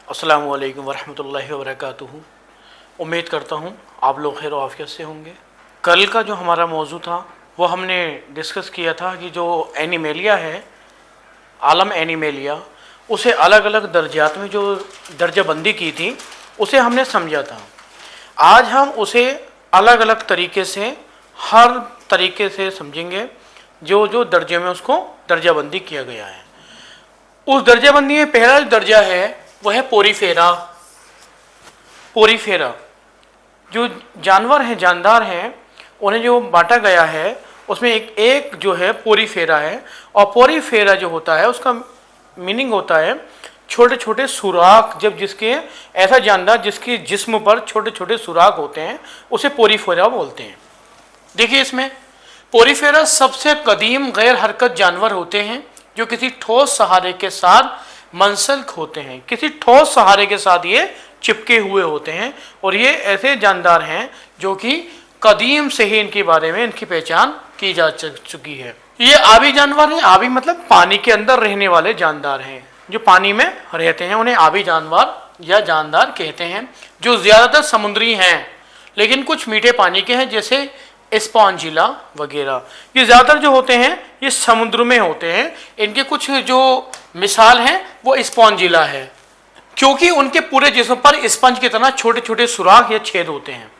अस्सलामु अलैकुम वरहमतुल्लाहि वबरकातुहू। उम्मीद करता हूँ आप लोग खैर आफियत से होंगे। कल का जो हमारा मौजू था वो हमने डिस्कस किया था कि जो एनिमेलिया है, आलम एनिमेलिया, उसे अलग अलग दर्जात में जो दर्जाबंदी की थी उसे हमने समझा था। आज हम उसे अलग अलग तरीके से, हर तरीके से समझेंगे जो जो दर्जे में उसको दर्जाबंदी किया गया है। उस दर्जाबंदी में पहला जो दर्जा है वह है पोरीफेरा। पोरीफेरा जो जानवर हैं, जानदार हैं, उन्हें जो बांटा गया है उसमें एक जो है पोरीफेरा है। और पोरीफेरा जो होता है उसका मीनिंग होता है छोटे छोटे सुराख। जब जिसके ऐसा जानदार जिसके जिस्म पर छोटे छोटे सुराख होते हैं उसे पोरीफेरा बोलते हैं। देखिए इसमें पोरीफेरा सबसे कदीम गैर हरकत जानवर होते हैं जो किसी ठोस सहारे के साथ मंसल्क होते हैं। किसी ठोस सहारे के साथ ये चिपके हुए होते हैं और ये ऐसे जानदार हैं जो कि कदीम से ही इनके बारे में इनकी पहचान की जा चुकी है। ये आबी जानवर हैं। आबी मतलब पानी के अंदर रहने वाले जानदार हैं, जो पानी में रहते हैं उन्हें आबी जानवर या जानदार कहते हैं। जो ज़्यादातर समुद्री हैं लेकिन कुछ मीठे पानी के हैं जैसे स्पॉन्जिला वगैरह। ये ज़्यादातर जो होते हैं ये समुद्र में होते हैं। इनके कुछ जो मिसाल हैं वो स्पॉन्जिला है, क्योंकि उनके पूरे जिस्म पर स्पंज की तरह छोटे छोटे सुराख या छेद होते हैं।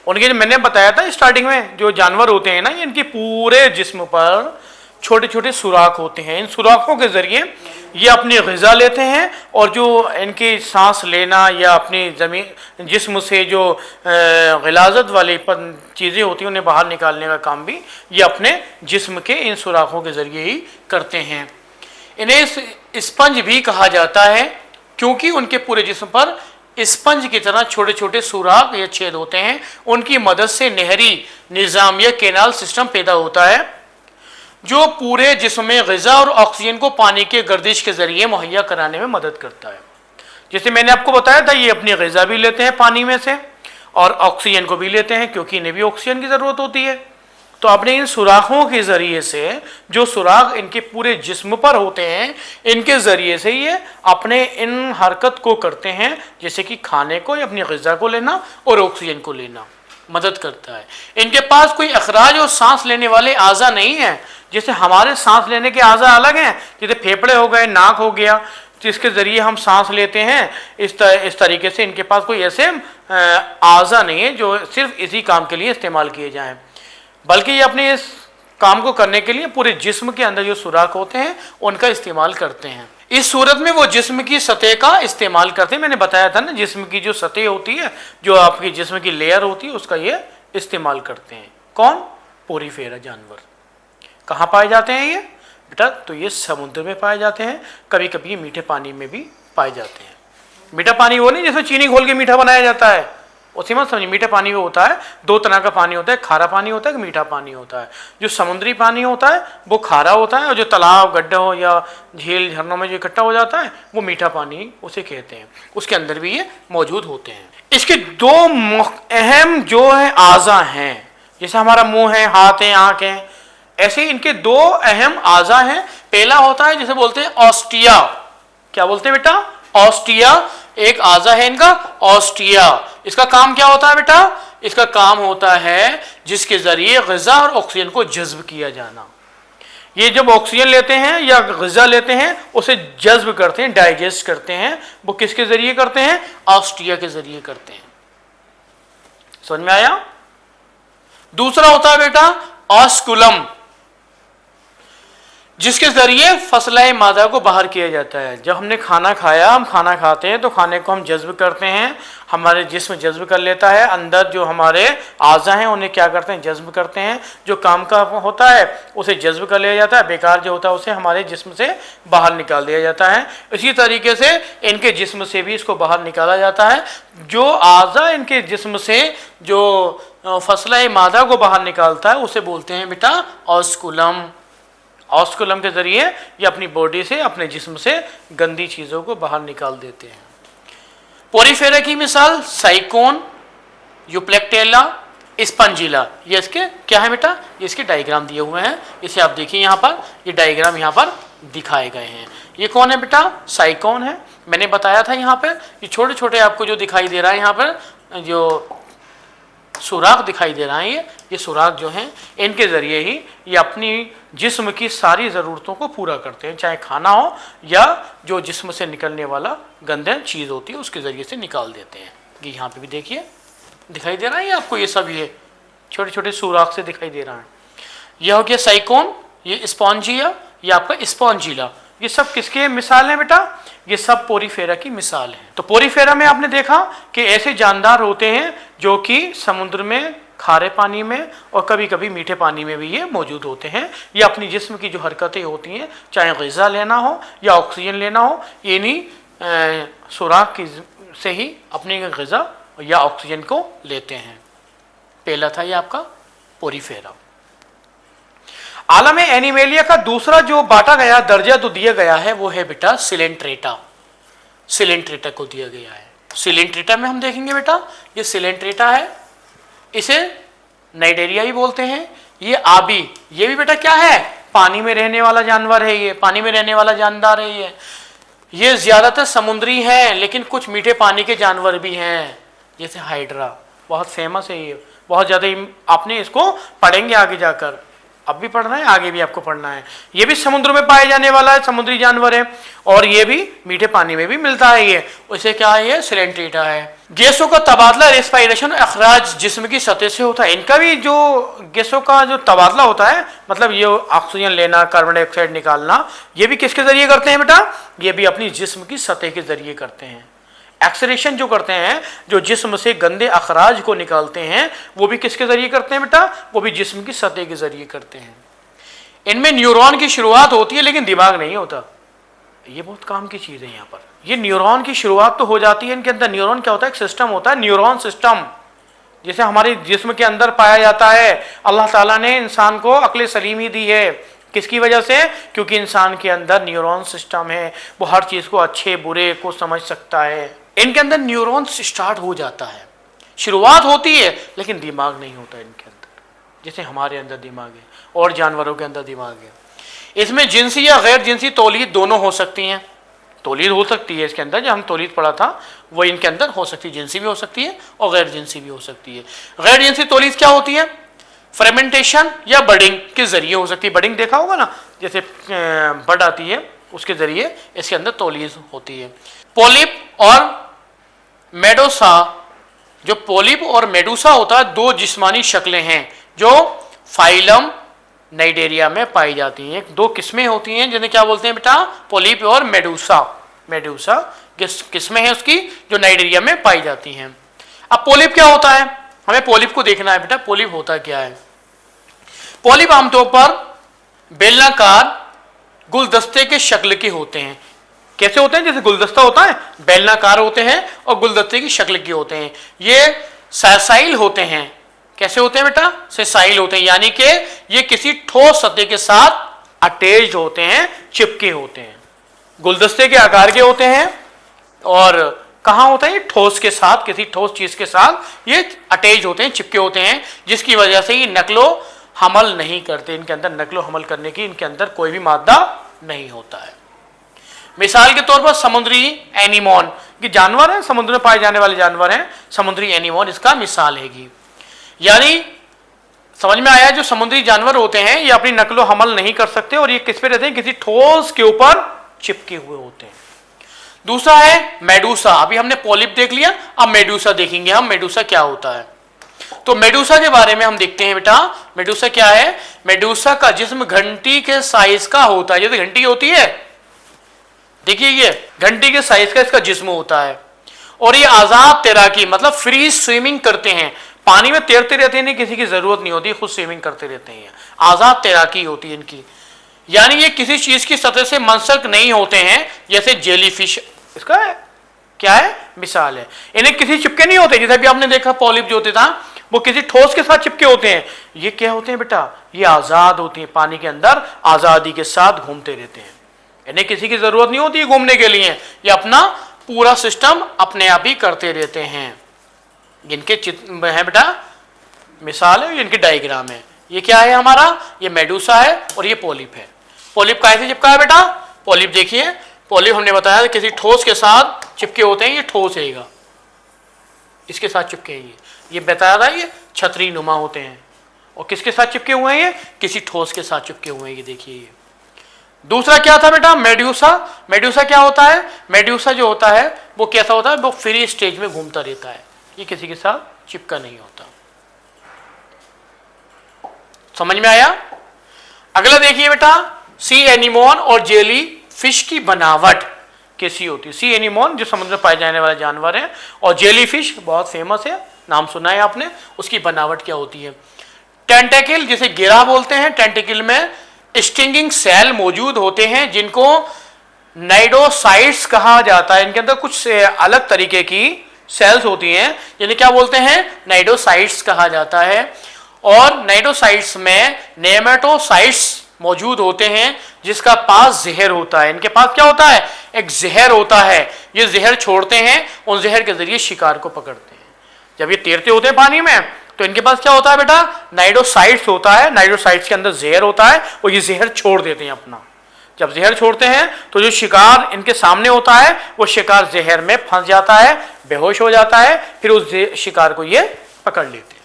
उनके मैंने बताया था स्टार्टिंग में, जो जानवर होते हैं ना, इनके पूरे जिस्म पर छोटे छोटे सुराख होते हैं। इन सुराखों के ज़रिए ये अपनी ग़िज़ा लेते हैं और जो इनकी सांस लेना या अपनी ज़मीन जिस्म से जो ग़िलाज़त वाली चीज़ें होती हैं उन्हें बाहर निकालने का काम भी ये अपने जिस्म के इन सुराखों के ज़रिए ही करते हैं। इन्हें स्पंज भी कहा जाता है क्योंकि उनके पूरे जिस्म पर स्पंज की तरह छोटे छोटे सुराख या छेद होते हैं। उनकी मदद से नहरी निज़ाम या कैनाल सिस्टम पैदा होता है जो पूरे जिस्म में ग़िज़ा और ऑक्सीजन को पानी के गर्दिश के ज़रिए मुहैया कराने में मदद करता है। जैसे मैंने आपको बताया था ये अपनी ग़िज़ा भी लेते हैं पानी में से और ऑक्सीजन को भी लेते हैं क्योंकि इन्हें भी ऑक्सीजन की ज़रूरत होती है। तो अपने इन सुराखों के ज़रिए से, जो सुराख इनके पूरे जिस्म पर होते हैं, इनके ज़रिए से ये अपने इन हरकत को करते हैं, जैसे कि खाने को या अपनी ग़िज़ा को लेना और ऑक्सीजन को लेना मदद करता है। इनके पास कोई अखराज और सांस लेने वाले आज़ा नहीं है। जैसे हमारे सांस लेने के आज़ा अलग हैं, जैसे फेफड़े हो गए, नाक हो गया, जिसके ज़रिए हम सांस लेते हैं। इस तरीके से इनके पास कोई ऐसे आज़ा नहीं है जो सिर्फ इसी काम के लिए इस्तेमाल किए जाएँ, बल्कि ये अपने इस काम को करने के लिए पूरे जिस्म के अंदर जो सुराख होते हैं उनका इस्तेमाल करते हैं। इस सूरत में वो जिस्म की सतह का इस्तेमाल करते हैं। मैंने बताया था ना, जिस्म की जो सतह होती है, जो आपकी जिस्म की लेयर होती है, उसका ये इस्तेमाल करते हैं। कौन? पोरीफेरा जानवर। कहाँ पाए जाते हैं ये बेटा? तो ये समुद्र में पाए जाते हैं, कभी कभी मीठे पानी में भी पाए जाते हैं। मीठा पानी वो नहीं जिसमें चीनी घोल के मीठा बनाया जाता है, उसी मत समझिए। मीठा पानी वो होता है, दो तरह का पानी होता है, खारा पानी होता है, मीठा पानी होता है। जो समुद्री पानी होता है वो खारा होता है और जो तालाब, गड्ढों या झील, झरनों में जो इकट्ठा हो जाता है वो मीठा पानी उसे कहते हैं। उसके अंदर भी ये मौजूद होते हैं। इसके दो अहम जो है आज़ा हैं, जैसे हमारा मुंह है, हाथ है, आँख है, ऐसे इनके दो अहम आज़ा हैं। पहला होता है जिसे बोलते हैं ऑस्टिया। क्या बोलते हैं बेटा? ऑस्टिया एक आज़ा है इनका, ऑस्टिया। इसका काम क्या होता है बेटा? इसका काम होता है जिसके जरिए ग़िज़ा और ऑक्सीजन को जज्ब किया जाना। ये जब ऑक्सीजन लेते हैं या ग़िज़ा लेते हैं उसे जज्ब करते हैं, डाइजेस्ट करते हैं। वो किसके जरिए करते हैं? ऑस्टिया के जरिए करते हैं। समझ में आया? दूसरा होता है बेटा ऑस्कुलम, जिसके ज़रिए फसला मादा को बाहर किया जाता है। जब हमने खाना खाया, हम खाना खाते हैं तो खाने को हम जज्ब करते हैं, हमारे जिस्म जज्ब कर लेता है। अंदर जो हमारे आज़ा हैं उन्हें क्या करते हैं? जज्ब करते हैं। जो काम का होता है उसे जज्ब कर लिया जाता है, बेकार जो होता है उसे हमारे जिस्म से बाहर निकाल दिया जाता है। इसी तरीके से इनके जिस्म से भी इसको बाहर निकाला जाता है। जो आज़ा इनके जिस्म से जो फसला मादा को बाहर निकालता है उसे बोलते हैं बेटा ऑस्कुलम। ऑस्कुलम के ज़रिए ये अपनी बॉडी से, अपने जिस्म से गंदी चीज़ों को बाहर निकाल देते हैं। पोरीफेरा की मिसाल साइकोन, यूप्लेक्टेला, स्पंजिला। ये इसके क्या है बेटा? ये इसके डायग्राम दिए हुए हैं, इसे आप देखिए यहाँ पर। ये डायग्राम यहाँ पर दिखाए गए हैं। ये कौन है बेटा? साइकोन है। मैंने बताया था यहाँ पर ये छोटे छोटे आपको जो दिखाई दे रहा है यहाँ पर जो सुराख दिखाई दे रहा है, ये सुराख जो हैं इनके ज़रिए ही ये अपनी जिस्म की सारी ज़रूरतों को पूरा करते हैं, चाहे खाना हो या जो जिस्म से निकलने वाला गंदे चीज़ होती है उसके ज़रिए से निकाल देते हैं। कि यहाँ पे भी देखिए दिखाई दे रहा है आपको, ये सब ये छोटे छोटे सुराख से दिखाई दे रहा है। यह हो गया साइकोन, ये स्पॉन्जिया, ये आपका स्पॉन्जिला। ये सब किसके मिसाल हैं बेटा? ये सब पोरीफेरा की मिसाल है। तो पोरीफेरा में आपने देखा कि ऐसे जानदार होते हैं जो कि समुद्र में, खारे पानी में और कभी कभी मीठे पानी में भी ये मौजूद होते हैं। ये अपनी जिस्म की जो हरकतें होती हैं, चाहे ग़िज़ा लेना हो या ऑक्सीजन लेना हो, ये इन्हीं सुराख की से ही अपनी ग़िज़ा या ऑक्सीजन को लेते हैं। पहला था ये आपका पोरीफेरा। आलम एनिमेलिया का दूसरा जो बांटा गया दर्जा तो दिया गया है वो है बेटा सिलेंट्रेटा। सिलेंट्रेटा को दिया गया है। सिलेंट्रेटा में हम देखेंगे बेटा, ये सिलेंट्रेटा है, इसे नाइडेरिया भी बोलते हैं। ये आबी, ये भी बेटा क्या है? पानी में रहने वाला जानवर है, ये पानी में रहने वाला जानदार है। ये ज्यादातर समुद्री है लेकिन कुछ मीठे पानी के जानवर भी हैं, जैसे हाइड्रा, बहुत फेमस है ये, बहुत ज्यादा आपने इसको पढ़ेंगे आगे जाकर, अब भी पढ़ना है आगे भी आपको पढ़ना है। ये भी समुद्र में पाए जाने वाला है, समुद्री जानवर है और ये भी मीठे पानी में भी मिलता है। ये उसे क्या है? ये सिलेंट्रेटा है। गैसों का तबादला, रेस्पायरेशन, अखराज जिस्म की सतह से होता है। इनका भी जो गैसों का जो तबादला होता है, मतलब ये ऑक्सीजन लेना, कार्बन डाइऑक्साइड निकालना, ये भी किसके जरिए करते हैं बेटा? ये भी अपनी जिस्म की सतह के जरिए करते हैं। एक्सरेशन जो करते हैं, जो जिस्म से गंदे अखराज को निकालते हैं, वो भी किसके जरिए करते हैं बेटा? वो भी जिस्म की सतह के जरिए करते हैं। इनमें न्यूरॉन की शुरुआत होती है लेकिन दिमाग नहीं होता। ये बहुत काम की चीज़ है। यहाँ पर ये न्यूरॉन की शुरुआत तो हो जाती है, इनके अंदर न्यूरॉन क्या होता है? एक सिस्टम होता है, न्यूरॉन सिस्टम, जैसे हमारे जिस्म के अंदर पाया जाता है। अल्लाह ताला ने इंसान को अक्ल सलीम ही दी है, किसकी वजह से? क्योंकि इंसान के अंदर न्यूरॉन सिस्टम है, वो हर चीज़ को, अच्छे बुरे को समझ सकता है। इनके अंदर न्यूरॉन्स स्टार्ट हो जाता है, शुरुआत होती है लेकिन दिमाग नहीं होता इनके अंदर, जैसे हमारे अंदर दिमाग है और जानवरों के अंदर दिमाग है। इसमें जिनसी या गैर जिनसी तौलीद दोनों हो सकती हैं। तौलीद हो सकती है इसके अंदर, जो हम तौलीद पढ़ा था वो इनके अंदर हो सकती है, जिनसी भी हो सकती है और गैर जिनसी भी हो सकती है। गैर जिनसी तौलीद क्या होती है? फ्रेमेंटेशन या बडिंग के जरिए हो सकती है। बडिंग देखा होगा ना, जैसे बड आती है उसके जरिए इसके अंदर तौलीद होती है। पोलिप और मेडूसा, जो पोलिप और मेडूसा होता है, दो जिस्मानी शक्लें हैं जो फाइलम नाइडेरिया में पाई जाती हैं। दो किस्में होती हैं जिन्हें क्या बोलते हैं बेटा? पोलिप और मेडूसा। मेडूसा किस्में हैं उसकी जो नाइडेरिया में पाई जाती हैं। अब पोलिप क्या होता है? हमें पोलिप को देखना है बेटा, पोलिप होता क्या है। पोलिप आमतौर पर बेलनाकार गुलदस्ते के शक्ल के होते हैं। कैसे होते हैं? जैसे गुलदस्ता होता है, बेलनाकार होते हैं और गुलदस्ते की शक्ल के होते हैं। ये सेसाइल होते हैं। कैसे होते हैं बेटा? सेसाइल होते हैं, यानी कि ये किसी ठोस सतह के साथ अटैच्ड होते हैं, चिपके होते हैं। गुलदस्ते के आकार के होते हैं और कहाँ होते हैं? ठोस के साथ, किसी ठोस चीज के साथ ये अटैच होते हैं, चिपके होते हैं, जिसकी वजह से ये नकलो हमल नहीं करते। इनके अंदर नकलो हमल करने की इनके अंदर कोई भी मादा नहीं होता है। मिसाल के तौर पर समुद्री एनीमोन, कि जानवर है, समुद्र में पाए जाने वाले जानवर हैं, समुद्री एनीमोन इसका मिसाल है। यानी समझ में आया, जो समुद्री जानवर होते हैं ये अपनी नकलो हमल नहीं कर सकते और ये किस पे रहते हैं? किसी ठोस के ऊपर चिपके हुए होते हैं। दूसरा है मेडूसा। अभी हमने पोलिप देख लिया, अब मेडूसा देखेंगे हम, मेडूसा क्या होता है। तो मेडूसा के बारे में हम देखते हैं बेटा। मेडूसा क्या है? मेडूसा का जिस्म घंटी के साइज का होता है, जैसे घंटी होती है, देखिए ये घंटी के साइज का इसका जिस्म होता है। और ये आजाद तैराकी, मतलब फ्री स्विमिंग करते हैं, पानी में तैरते रहते हैं, किसी की जरूरत नहीं होती, खुद स्विमिंग करते रहते हैं। आजाद तैराकी होती है इनकी, यानी ये किसी चीज की सतह से मनसक नहीं होते हैं, जैसे जेलीफिश इसका क्या है? मिसाल है। इन्हें किसी चिपके नहीं होते, जैसे भी आपने देखा पॉलिप जो होते था वो किसी ठोस के साथ चिपके होते हैं। ये क्या होते हैं बेटा? ये आजाद होती हैं, पानी के अंदर आजादी के साथ घूमते रहते हैं। इन्हें किसी की जरूरत नहीं होती घूमने के लिए, ये अपना पूरा सिस्टम अपने आप ही करते रहते हैं। इनके चित्र है बेटा, मिसाल है, इनके डायग्राम है। ये क्या है हमारा? ये मेडूसा है और ये पोलिप है। पोलिप कैसे चिपका है बेटा? पोलिप देखिए, पॉलिप हमने बताया किसी ठोस के साथ चिपके होते हैं, ये ठोस है, इसके साथ चिपके हैं, ये बताया था, ये छतरी नुमा होते हैं। और किसके साथ चिपके हुए हैं? ये किसी ठोस के साथ चिपके हुए हैं, ये देखिए। ये दूसरा क्या था बेटा? मेड्यूसा। मेड्यूसा क्या होता है? मेड्यूसा जो होता है वो कैसा होता है? वो फ्री स्टेज में घूमता रहता है, ये किसी के साथ चिपका नहीं होता। समझ में आया? अगला देखिए बेटा, सी एनीमोन और जेली फिश की बनावट कैसी होती है? सी एनीमोन जो समुद्र में पाए जाने वाला जानवर है, और जेली फिश बहुत फेमस है, नाम सुना है आपने, उसकी बनावट क्या होती है? टेंटेकल, जिसे गिरा बोलते हैं, टेंटेकल में स्टिंगिंग सेल मौजूद होते हैं जिनको नाइडोसाइट्स कहा जाता है। इनके अंदर कुछ अलग तरीके की सेल्स होती हैं जिन्हें क्या बोलते हैं? नाइडोसाइट्स कहा जाता है। और नाइडोसाइट्स में नेमेटोसाइट्स मौजूद होते हैं जिसका पास जहर होता है। इनके पास क्या होता है? एक जहर होता है, ये जहर छोड़ते हैं, उन जहर के जरिए शिकार को पकड़ते हैं। जब ये तैरते होते हैं पानी में तो इनके पास क्या होता है बेटा? नाइडोसाइट्स होता है, नाइडोसाइट्स के अंदर जहर होता है और ये जहर छोड़ देते हैं अपना। जब जहर छोड़ते हैं तो जो शिकार इनके सामने होता है वो शिकार जहर में फंस जाता है, बेहोश हो जाता है, फिर उस शिकार को ये पकड़ लेते हैं।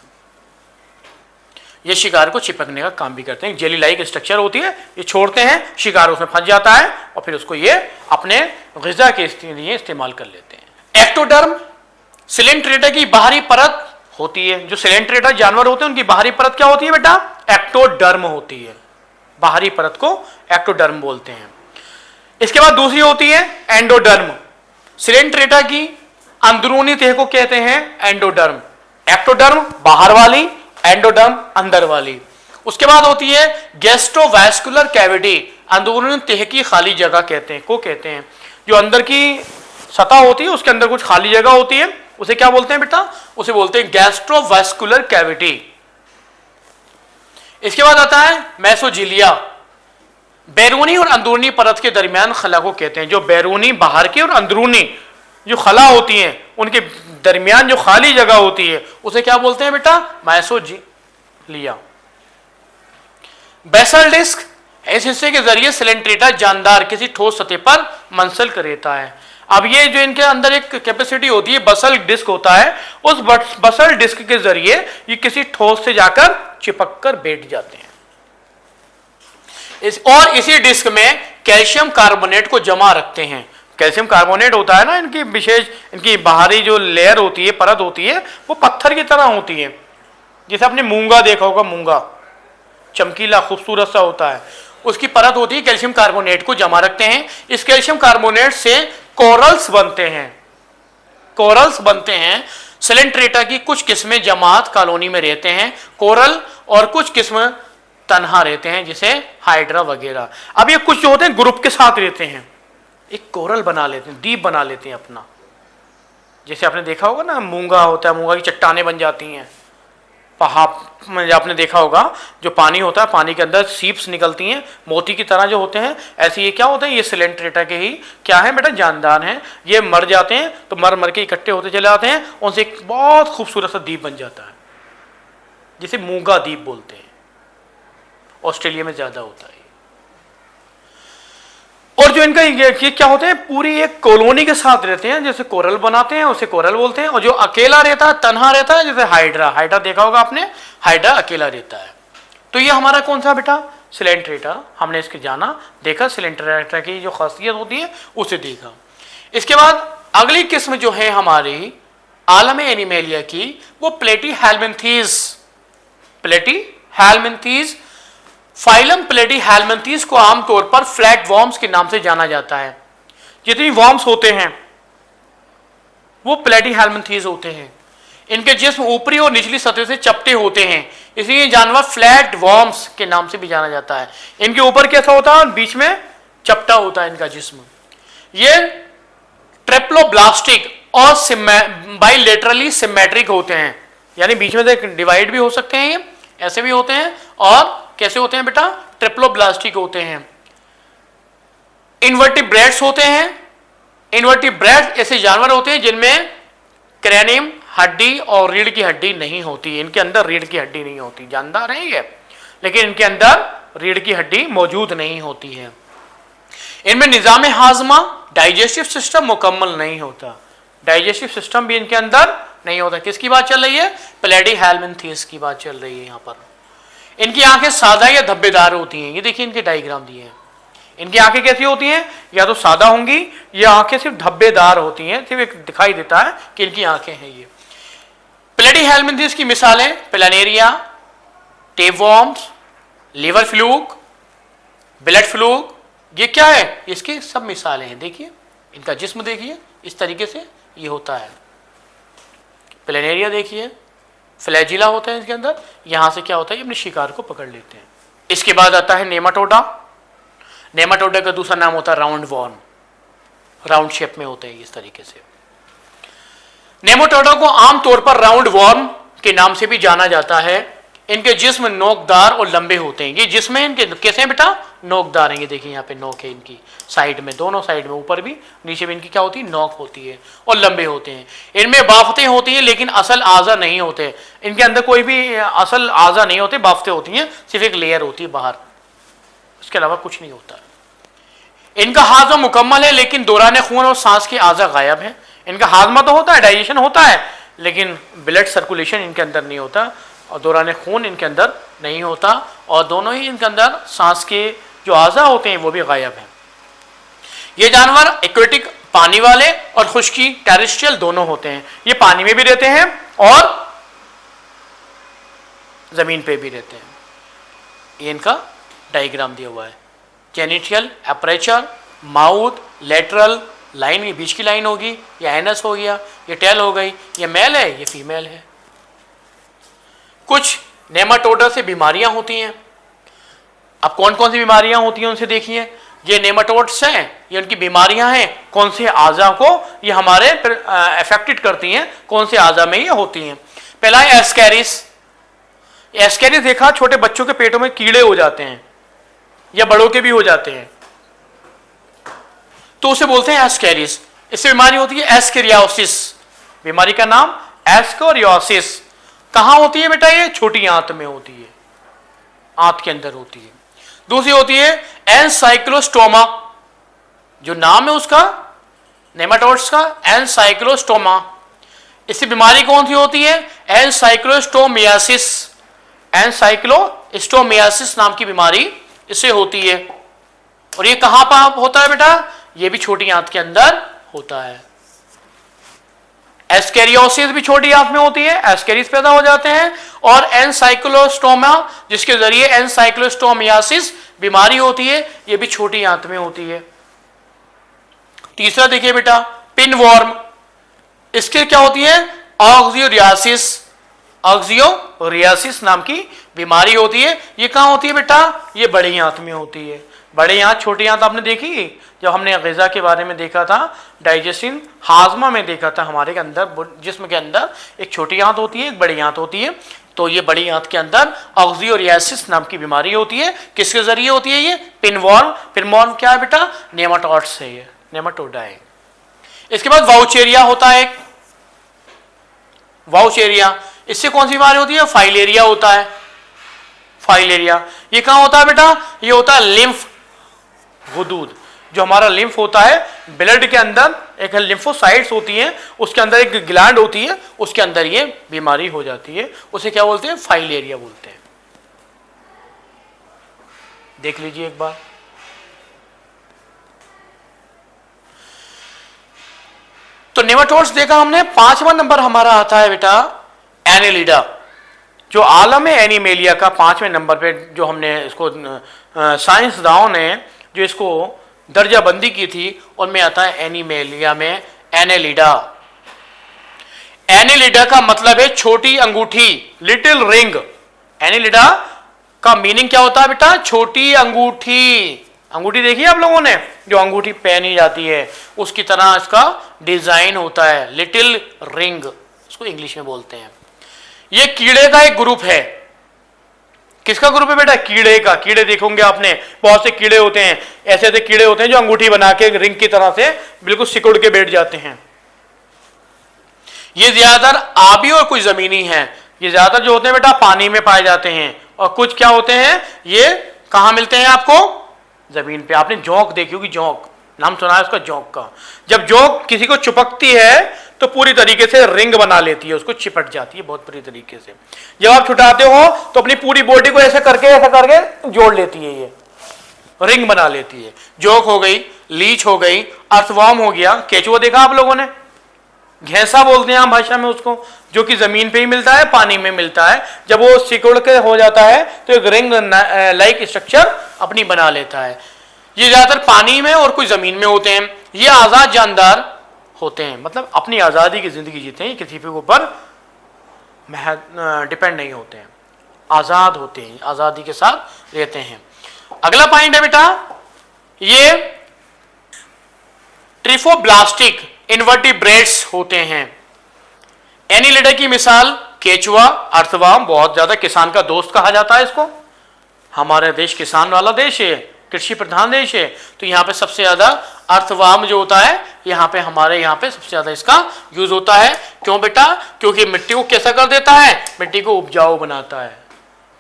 ये शिकार को चिपकने का काम भी करते हैं। जेली लाइक स्ट्रक्चर होती है, ये छोड़ते हैं, शिकार उसमें फंस जाता है और फिर उसको ये अपने ग़िज़ा के लिए इस्तेमाल कर लेते हैं। एक्टोडर्म सिलेंट्रेटा की बाहरी परत होती है। जो सिलेंट्रेटा जानवर होते हैं उनकी बाहरी परत क्या होती है बेटा? एक्टोडर्म होती है। बाहरी परत को एक्टोडर्म बोलते हैं। इसके बाद दूसरी होती है एंडोडर्म। सिलेंट्रेटा की अंदरूनी तह को कहते हैं एंडोडर्म। एक्टोडर्म बाहर वाली, एंडोडर्म अंदर वाली। उसके बाद होती है गैस्ट्रोवैस्कुलर कैविटी, अंदरूनी तह की खाली जगह कहते हैं। जो अंदर की सतह होती है उसके अंदर कुछ खाली जगह होती है, उसे क्या बोलते हैं बेटा? उसे बोलते हैं गैस्ट्रोवैस्कुलर कैविटी। इसके बाद आता है मेसोजिलिया। बैरूनी और अंदरूनी परत के दरमियान खला को कहते हैं। जो बैरूनी बाहर की और अंदरूनी जो खला होती हैं उनके दरमियान जो खाली जगह होती है उसे क्या बोलते हैं बेटा? मेसोजिलिया। बेसल डिस्क, इस हिस्से के जरिए सिलेंट्रेटा जानदार किसी ठोस सतह पर मंसल कर रहता है। अब ये जो इनके अंदर एक कैपेसिटी होती है, बसल डिस्क होता है, उस बसल डिस्क के जरिए ये किसी ठोस से जाकर चिपक कर बैठ जाते हैं। और इसी डिस्क में कैल्शियम कार्बोनेट को जमा रखते हैं। कैल्शियम कार्बोनेट होता है ना, इनकी विशेष, इनकी बाहरी जो लेयर होती है, परत होती है, वो पत्थर की तरह होती है। जैसे आपने मूंगा देखा होगा, मूंगा चमकीला खूबसूरत सा होता है, उसकी परत होती है, कैल्शियम कार्बोनेट को जमा रखते हैं। इस कैल्शियम कार्बोनेट से कोरल्स बनते हैं। कोरल्स बनते हैं। सिलेंट्रेटा की कुछ किस्में जमात कॉलोनी में रहते हैं कोरल, और कुछ किस्म तन्हा रहते हैं जैसे हाइड्रा वगैरह। अब ये कुछ जो होते हैं ग्रुप के साथ रहते हैं, एक कोरल बना लेते हैं, द्वीप बना लेते हैं अपना। जैसे आपने देखा होगा ना, मूंगा होता है, मूंगा की चट्टानें बन जाती हैं पहाड़ में, आपने देखा होगा जो पानी होता है, पानी के अंदर सीप्स निकलती हैं मोती की तरह जो होते हैं, ऐसे ये क्या होते हैं? ये सिलेंट्रेटा के ही क्या है बेटा? जानदार हैं। ये मर जाते हैं तो मर मर के इकट्ठे होते चले आते हैं, उनसे एक बहुत खूबसूरत सा द्वीप बन जाता है जिसे मूंगा द्वीप बोलते हैं। ऑस्ट्रेलिया में ज्यादा होता है। और जो इनका ये क्या होते हैं? पूरी एक कॉलोनी के साथ रहते हैं, जैसे कोरल बनाते हैं उसे कोरल बोलते हैं। और जो अकेला रहता है, तन्हा रहता है, जैसे हाइड्रा। हाइड्रा देखा होगा आपने, हाइड्रा अकेला रहता है। तो ये हमारा कौन सा बेटा? सिलेंट्रेटा। हमने इसके जाना, देखा, सिलेंट्रेटा की जो खासियत होती है उसे देखा। इसके बाद अगली किस्म जो है हमारी आलम एनिमेलिया की, वो प्लेटीहेल्मिन्थीज। प्लेटीहेल्मिन्थीज, फाइलम प्लेटीहेल्मिन्थीज को आमतौर पर फ्लैट वॉर्म्स के नाम से जाना जाता है। जितनी वॉर्म्स होते हैं वो प्लेटीहेल्मिन्थीज होते हैं। इनके जिस्म ऊपरी और निचली सतह से चपटे होते हैं, इसलिए जानवर फ्लैट वॉर्म्स के नाम से भी जाना जाता है। इनके ऊपर कैसा होता है? बीच में चपटा होता है इनका जिस्म। ये ट्रिप्लोब्लास्टिक और बाइलेटरली सिमेट्रिक होते हैं, यानी बीच में से डिवाइड भी हो सकते हैं, ये ऐसे भी होते हैं। और कैसे होते हैं बेटा? ट्रिप्लोब्लास्टिक होते हैं। इन्वर्टिब्रेट्स होते हैं। इन्वर्टिब्रेट्स ऐसे जानवर होते हैं जिनमें क्रेनियम हड्डी और रीढ़ की हड्डी नहीं होती। इनके अंदर रीढ़ की हड्डी नहीं होती। जानदार है ये, लेकिन इनके अंदर रीढ़ की हड्डी मौजूद नहीं होती है। इनमें निज़ाम हाजमा, डाइजेस्टिव सिस्टम मुकम्मल नहीं होता, डाइजेस्टिव सिस्टम भी इनके अंदर नहीं होता। किसकी बात चल रही है? प्लेटीहेल्मिन्थेस की बात चल रही है। यहाँ पर इनकी आंखें सादा या धब्बेदार होती हैं। ये देखिए इनके डायग्राम दिए हैं। इनकी आंखें कैसी होती हैं? या तो सादा होंगी या आंखें सिर्फ धब्बेदार होती हैं, सिर्फ एक दिखाई देता है कि इनकी आंखें हैं। ये प्लेटीहेल्मिन्थेस की मिसालें planaria, tapeworms, liver fluke, blood fluke, ये क्या है? इसकी सब मिसालें हैं। देखिए इनका जिस्म देखिए, इस तरीके से ये होता है। प्लेनेरिया देखिए, फ्लैजिला होता है इसके अंदर, यहां से क्या होता है? ये अपने शिकार को पकड़ लेते हैं। इसके बाद आता है नेमाटोडा। नेमाटोडा का दूसरा नाम होता है राउंड वॉर्म, राउंड शेप में होते हैं इस तरीके से। नेमाटोडा को आमतौर पर राउंड वॉर्म के नाम से भी जाना जाता है। इनके जिस्म नोकदार और लंबे होते हैं। ये जिस्म है इनके कैसे हैं बेटा? नोकदार हैं। ये देखिए यहाँ पे नोक है इनकी साइड में, दोनों साइड में, ऊपर भी नीचे भी इनकी क्या होती है? नोक होती है और लंबे होते हैं। इनमें बाफ्तें होती हैं लेकिन असल आज़ा नहीं होते। इनके अंदर कोई भी असल आज़ा नहीं होते, बाफ्तें होती हैं, सिर्फ एक लेयर होती है बाहर, इसके अलावा कुछ नहीं होता। इनका हाजमा मुकम्मल है लेकिन दौरान खून और सांस के आज़ा गायब है। इनका हाजमा तो होता है, डाइजेशन होता है, लेकिन ब्लड सर्कुलेशन इनके अंदर नहीं होता और दौरान खून इनके अंदर नहीं होता, और दोनों ही इनके अंदर सांस के जो आज़ा होते हैं वो भी गायब हैं। ये जानवर एक्वेटिक पानी वाले और खुश्की टेरेस्ट्रियल दोनों होते हैं। ये पानी में भी रहते हैं और ज़मीन पे भी रहते हैं। ये इनका डायग्राम दिया हुआ है। जेनिटियल एपरेचर, माउथ, लेटरल लाइन, ये बीच की लाइन होगी, ये एनस हो गया, ये टेल हो गई, ये मेल है, ये फीमेल है। कुछ नेमाटोडा से बीमारियां होती हैं। अब कौन कौन सी बीमारियां होती हैं उनसे देखिए। ये नेमाटोड्स हैं, ये उनकी बीमारियां हैं, कौन से आज़ा को ये हमारे अफेक्टेड करती हैं, कौन से आज़ा में ये होती हैं। पहला है एस्कैरिस। एस्कैरिस देखा, छोटे बच्चों के पेटों में कीड़े हो जाते हैं या बड़ों के भी हो जाते हैं, तो उसे बोलते हैं एस्कैरिस। इससे बीमारी होती है एस्केरियोसिस। बीमारी का नाम एस्केरियोसिस। कहां होती है बेटा? ये छोटी आंत में होती है, आंत के अंदर होती है। दूसरी होती है एनसाइक्लोस्टोमा, जो नाम है उसका नेमाटोड्स का, एनसाइक्लोस्टोमा। इससे बीमारी कौन सी होती है? एनसाइक्लोस्टोमियासिस। एनसाइक्लोस्टोमियासिस नाम की बीमारी इससे होती है। और ये कहां पर होता है बेटा? ये भी छोटी आंत के अंदर होता है। एस्केरियोसिस भी छोटी आंत में होती है, एस्केरिस पैदा हो जाते हैं। और एनसाइक्लोस्टोमा, जिसके जरिए एनसाइक्लोस्टोमियासिस बीमारी होती है, ये भी छोटी आंत में होती है। तीसरा देखिए बेटा, पिनवॉर्म। इसके क्या होती है? ऑक्सियोरियासिस। ऑक्सियोरियासिस नाम की बीमारी होती है। ये कहां होती है बेटा? ये बड़ी आंत में होती है। बड़ी आंत, छोटी आंत आपने देखी जब हमने ग़िज़ा के बारे में देखा था, डाइजेशन हाजमा में देखा था। हमारे के अंदर, जिस्म के अंदर एक छोटी आंत होती है, एक बड़ी आंत होती है। तो ये बड़ी आंत के अंदर ऑक्सियोरियासिस नाम की बीमारी होती है। किसके जरिए होती है? ये पिनवॉर्म। पिनवॉर्म क्या है बेटा? नेमाटोड्स है, ये नेमाटोडा है। इसके बाद वाउचेरिया होता है। वाउचेरिया, इससे कौन सी बीमारी होती है? फाइलेरिया होता है। फाइलेरिया ये कहां होता है बेटा? ये होता है लिम्फ गुदूद। जो हमारा लिम्फ होता है ब्लड के अंदर, एक लिम्फोसाइट्स होती हैं, उसके अंदर एक ग्लैंड होती है, उसके अंदर ये बीमारी हो जाती है। उसे क्या बोलते हैं? फाइलेरिया बोलते हैं। देख लीजिए एक बार। तो नेमाटोड्स देखा हमने। 5वां नंबर हमारा आता है बेटा एनेलिडा, जो आलम है एनिमेलिया का 5वें नंबर पे, जो हमने इसको साइंसदानों ने जो इसको दर्जा बंदी की थी, उनमें आता है एनिमेलिया में एनेलिडा। एनेलिडा का मतलब है छोटी अंगूठी, लिटिल रिंग। एनेलिडा का मीनिंग क्या होता है बेटा? छोटी अंगूठी। अंगूठी देखी आप लोगों ने, जो अंगूठी पहनी जाती है, उसकी तरह इसका डिजाइन होता है, लिटिल रिंग उसको इंग्लिश में बोलते हैं। ये कीड़े का एक ग्रुप है। किसका ग्रुप है बेटा? कीड़े का। कीड़े देखोगे आपने, बहुत से कीड़े होते हैं, ऐसे ऐसे कीड़े होते हैं जो अंगूठी बना के रिंग की तरह से बिल्कुल सिकुड़ के बैठ जाते हैं। ये ज्यादातर आबी और कुछ जमीनी हैं। ये ज्यादातर जो होते हैं बेटा पानी में पाए जाते हैं, और कुछ क्या होते हैं, ये कहां मिलते हैं आपको? जमीन पे। आपने जोंक देखी होगी, जोंक नाम सुना है उसका, जोंक का। जब जोंक किसी को चिपकती है तो पूरी तरीके से रिंग बना लेती है, उसको चिपट जाती है बहुत बुरी तरीके से। जब आप छुटाते हो तो अपनी पूरी बॉडी को ऐसे करके जोड़ लेती है, ये रिंग बना लेती है। जोंक हो गई, लीच हो गई, अर्थवर्म हो गया, केचुआ देखा आप लोगों ने, घेसा बोलते हैं आम भाषा में उसको, जो कि जमीन पे ही मिलता है, पानी में मिलता है। जब वो सिकुड़ के हो जाता है तो एक रिंग लाइक स्ट्रक्चर अपनी बना लेता है। ये ज्यादातर पानी में और कुछ जमीन में होते हैं। ये आजाद जानदार होते हैं, मतलब अपनी आजादी की जिंदगी जीते हैं, किसी के ऊपर डिपेंड नहीं होते हैं, आजाद होते हैं, आजादी के साथ रहते हैं। अगला पॉइंट है बेटा, ये ट्रिफोब्लास्टिक इन्वर्टिब्रेट्स होते हैं। एनीलिडा की मिसाल केचुआ, अर्थवर्म, बहुत ज्यादा किसान का दोस्त कहा जाता है इसको। हमारे देश किसान वाला देश है, कृषि प्रधान देश है, तो यहाँ पे सबसे ज्यादा अर्थवर्म जो होता है, यहाँ पे हमारे यहाँ पे सबसे ज्यादा इसका यूज होता है। क्यों बेटा? क्योंकि मिट्टी को कैसा कर देता है, मिट्टी को उपजाऊ बनाता है।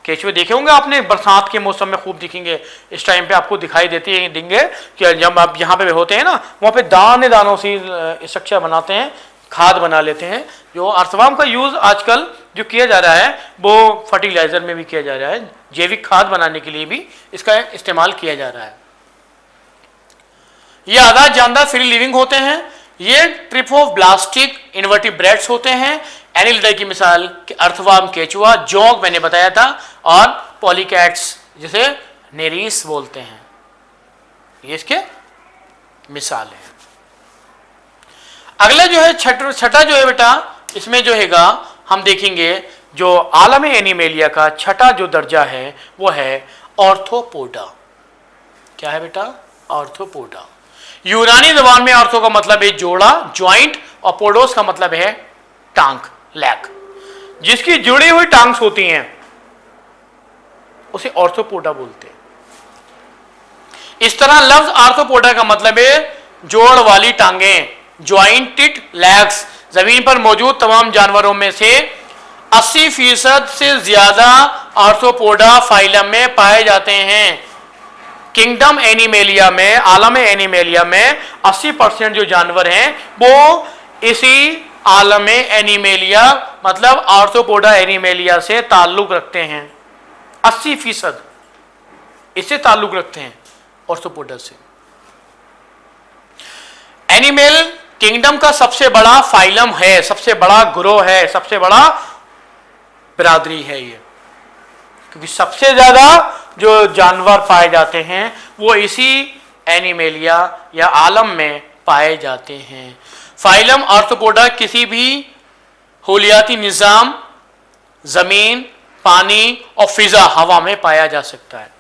केचुए देखे होंगे आपने, बरसात के मौसम में खूब दिखेंगे, इस टाइम पे आपको दिखाई देती है देंगे कि जब आप यहाँ पे होते हैं ना, वहाँ पे दाने दानों से स्ट्रक्चर बनाते हैं, खाद बना लेते हैं। जो अर्थवर्म का यूज आजकल जो किया जा रहा है वो फर्टिलाइजर में भी किया जा रहा है, जैविक खाद बनाने के लिए भी इसका इस्तेमाल किया जा रहा है। ये आजाद जानदार फ्री लिविंग होते हैं। ये ट्रिफोब्लास्टिक इन्वर्टिब्रेट्स होते हैं। एनीलिडा की मिसाल अर्थवर्म, केचुआ, जोंक मैंने बताया था, और पॉलीकैट्स जिसे नेरीस बोलते हैं, ये इसके मिसाल है। अगला जो है छठा जो है बेटा, इसमें जो हैगा हम देखेंगे जो आलम एनिमेलिया का छठा जो दर्जा है वो है ऑर्थोपोडा। क्या है बेटा? ऑर्थोपोडा। यूनानी जबान में ऑर्थो का मतलब है जोड़ा, ज्वाइंट, और पोडोस का मतलब है टांग, लैग। जिसकी जुड़ी हुई टांग्स होती हैं उसे ऑर्थोपोडा बोलते हैं। इस तरह लफ्ज ऑर्थोपोडा का मतलब है जोड़ वाली टांगें, ज्वाइंटेड लैग्स। जमीन पर मौजूद तमाम जानवरों में से 80% से ज्यादा ऑर्थोपोडा फाइलम में पाए जाते हैं। किंगडम एनिमेलिया में, आलम एनिमेलिया में 80% जो जानवर हैं वो इसी आलम एनिमेलिया मतलब ऑर्थोपोडा एनिमेलिया से ताल्लुक रखते हैं। 80% इससे ताल्लुक रखते हैं, ऑर्थोपोडा से। एनिमल किंगडम का सबसे बड़ा फाइलम है, सबसे बड़ा ग्रोह है, सबसे बड़ा बिरादरी है ये, क्योंकि सबसे ज्यादा जो जानवर पाए जाते हैं वो इसी एनिमेलिया या आलम में पाए जाते हैं। फाइलम ऑर्थोपोडा किसी भी होलियाती निजाम, जमीन, पानी और फिजा, हवा में पाया जा सकता है।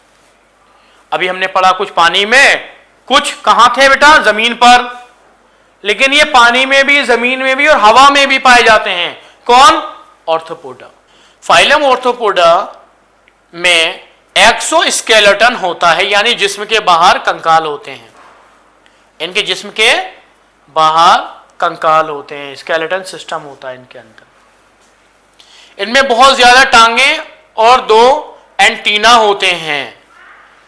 अभी हमने पढ़ा कुछ पानी में, कुछ कहां थे बेटा? जमीन पर, लेकिन ये पानी में भी, जमीन में भी और हवा में भी पाए जाते हैं। कौन? ऑर्थोपोडा। फाइलम ऑर्थोपोडा में एक्सोस्केलेटन होता है, यानी जिस्म के बाहर कंकाल होते हैं। इनके जिस्म के बाहर कंकाल होते हैं, स्केलेटन सिस्टम होता है इनके अंदर। इनमें बहुत ज्यादा टांगे और 2 एंटीना होते हैं।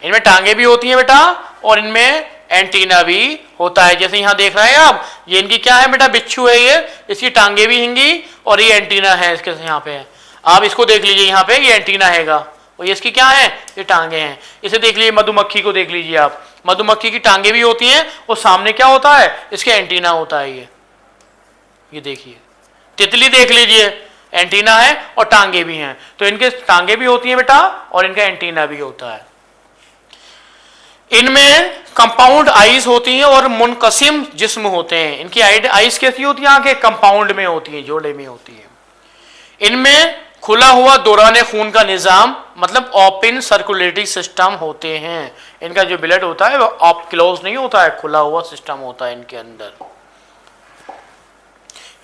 इनमें टांगे भी होती हैं बेटा और इनमें एंटीना भी होता है। जैसे यहां देख रहे हैं आप, ये इनकी क्या है बेटा? बिच्छू है ये, इसकी टांगे भी हैंगी और ये एंटीना है इसके यहाँ पे। आप इसको देख लीजिए, यहाँ पे ये एंटीना हैगा और ये इसकी क्या है? ये टांगे हैं। इसे देख लीजिए, मधुमक्खी को देख लीजिए आप, मधुमक्खी की टांगे भी होती हैं और सामने क्या होता है? इसके एंटीना होता है। ये देखिए, तितली देख लीजिए, एंटीना है और टांगे भी हैं। तो इनके टांगे भी होती हैं बेटा और इनका एंटीना भी होता है। इनमें कंपाउंड आईज होती हैं और मुनकसिम जिस्म होते हैं। इनकी आईज कैसी होती है? आंखें कंपाउंड में होती हैं, जोड़े में होती है। इनमें खुला हुआ दौरान खून का निजाम मतलब ओपन सर्कुलेटरी सिस्टम होते हैं। इनका जो ब्लड होता है वो ऑप क्लोज नहीं होता है, खुला हुआ सिस्टम होता है इनके अंदर,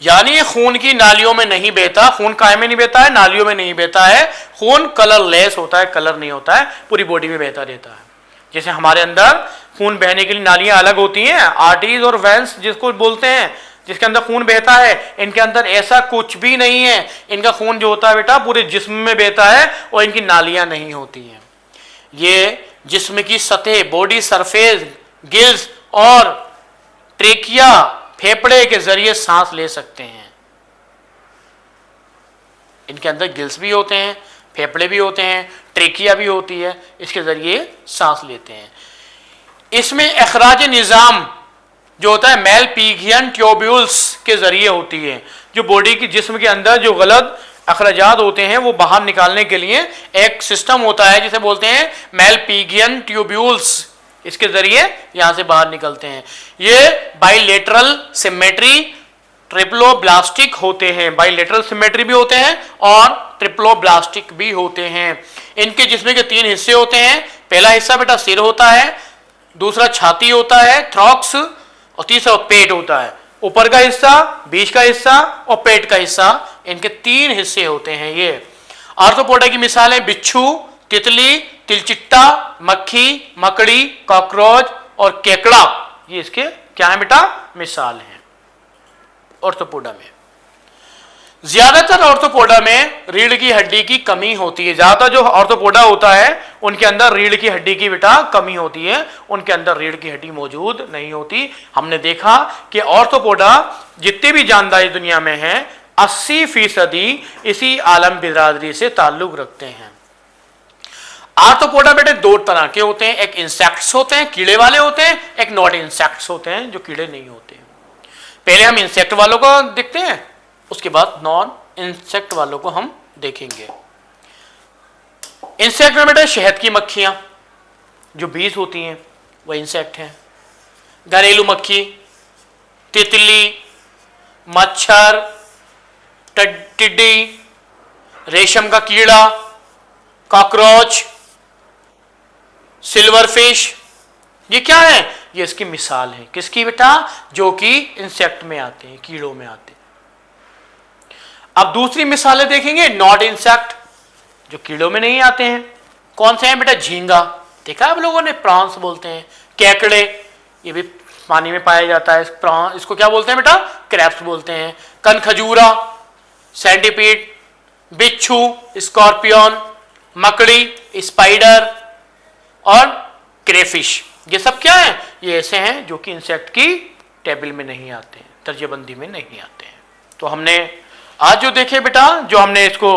यानी खून की नालियों में नहीं बहता। खून काय में नहीं बहता है? नालियों में नहीं बहता है। खून कलरलेस होता है, कलर नहीं होता है, पूरी बॉडी में बहता रहता है। जैसे हमारे अंदर खून बहने के लिए नालियां अलग होती हैं, आर्टरीज और वेंस जिसको बोलते हैं, जिसके अंदर खून बहता है। इनके अंदर ऐसा कुछ भी नहीं है। इनका खून जो होता है बेटा पूरे जिस्म में बहता है और इनकी नालियां नहीं होती हैं। ये जिस्म की सतह, बॉडी सरफेस, गिल्स और ट्रेकिया, फेफड़े के जरिए सांस ले सकते हैं। इनके अंदर गिल्स भी होते हैं, फेफड़े भी होते हैं, ट्रेकिया भी होती है, इसके जरिए सांस लेते हैं। इसमें अखराज निज़ाम जो होता है मेलपीगियन ट्यूब्यूल्स के जरिए होती है। जो बॉडी की जिस्म के अंदर जो गलत अखराजात होते हैं वो बाहर निकालने के लिए एक सिस्टम होता है जिसे बोलते हैं मेलपीगियन ट्यूब्यूल्स, इसके जरिए यहां से बाहर निकलते हैं। ये बाइलेटरल सिमेट्री ट्रिप्लोब्लास्टिक होते हैं, बाइलेटरल सिमेट्री भी होते हैं और ट्रिप्लोब्लास्टिक भी होते हैं। इनके जिस्म के 3 हिस्से होते हैं। पहला हिस्सा बेटा सिर होता है, दूसरा छाती होता है थ्रॉक्स, और तीसरा पेट होता है। ऊपर का हिस्सा, बीच का हिस्सा और पेट का हिस्सा, इनके 3 हिस्से होते हैं। ये आर्थ्रोपोडा की मिसालें बिच्छू, तितली, तिलचिट्टा, मक्खी, मकड़ी, कॉकरोच और केकड़ा, ये इसके क्या है बेटा मिसाल हैं ऑर्थोपोडा में। ज्यादातर ऑर्थोपोडा में रीढ़ की हड्डी की कमी होती है। ज्यादातर जो ऑर्थोपोडा होता है उनके अंदर रीढ़ की हड्डी की बेटा कमी होती है, उनके अंदर रीढ़ की हड्डी मौजूद नहीं होती। हमने देखा कि ऑर्थोपोडा जितने भी जानदार दुनिया में हैं 80% इसी आलम बिरादरी से ताल्लुक रखते हैं। आर्थ्रोपोडा बेटे 2 तरह के होते हैं, एक इंसेक्ट्स होते हैं, कीड़े वाले होते हैं, एक नॉट इंसेक्ट्स होते हैं जो कीड़े नहीं होते। पहले हम इंसेक्ट वालों को देखते हैं, उसके बाद नॉन इंसेक्ट वालों को हम देखेंगे। इंसेक्ट में बेटा शहद की मक्खियां जो बीज होती हैं वह इंसेक्ट हैं। घरेलू मक्खी, तितली, मच्छर, टिड्डी, रेशम का कीड़ा, कॉकरोच, सिल्वर फिश, ये क्या है? ये इसकी मिसाल है। किसकी बेटा? जो कि इंसेक्ट में आते हैं, कीड़ों में आते हैं। अब दूसरी मिसालें देखेंगे नॉट इंसेक्ट, जो कीड़ों में नहीं आते हैं। कौन से हैं बेटा? झींगा, देखा आप लोगों ने, प्रॉन्स बोलते हैं। केकड़े, ये भी पानी में पाया जाता है, इसको क्या बोलते हैं बेटा? क्रैब्स बोलते हैं। कनखजूरा, सेंटीपीड, बिच्छू, स्कॉर्पियन, मकड़ी, स्पाइडर और क्रेफिश, ये सब क्या है? ये ऐसे हैं जो कि इंसेक्ट की टेबल में नहीं आते हैं, दर्जाबंदी में नहीं आते हैं। तो हमने आज जो देखे बेटा, जो हमने इसको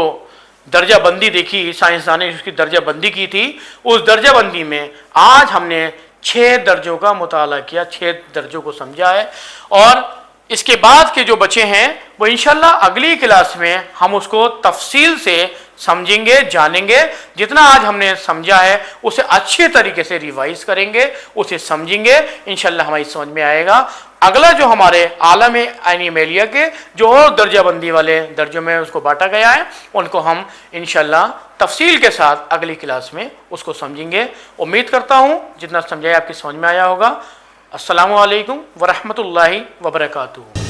दर्जाबंदी देखी, साइंसदान ने इसकी दर्जाबंदी की थी, उस दर्जाबंदी में आज हमने 6 दर्जों का मुताला किया, 6 दर्जों को समझा है। और इसके बाद के जो बचे हैं वो इंशाल्लाह अगली क्लास में हम उसको तफसील से समझेंगे, जानेंगे। जितना आज हमने समझा है उसे अच्छे तरीके से रिवाइज करेंगे, उसे समझेंगे, इंशाल्लाह हमारी समझ में आएगा। अगला जो हमारे आलम एनिमेलिया के जो और दर्जाबंदी वाले दर्जों में उसको बांटा गया है, उनको हम इंशाल्लाह तफसील के साथ अगली क्लास में उसको समझेंगे। उम्मीद करता हूँ जितना समझाया आपकी समझ में आया होगा। अस्सलामु अलैकुम वरहमतुल्लाहि वबरकातुहू।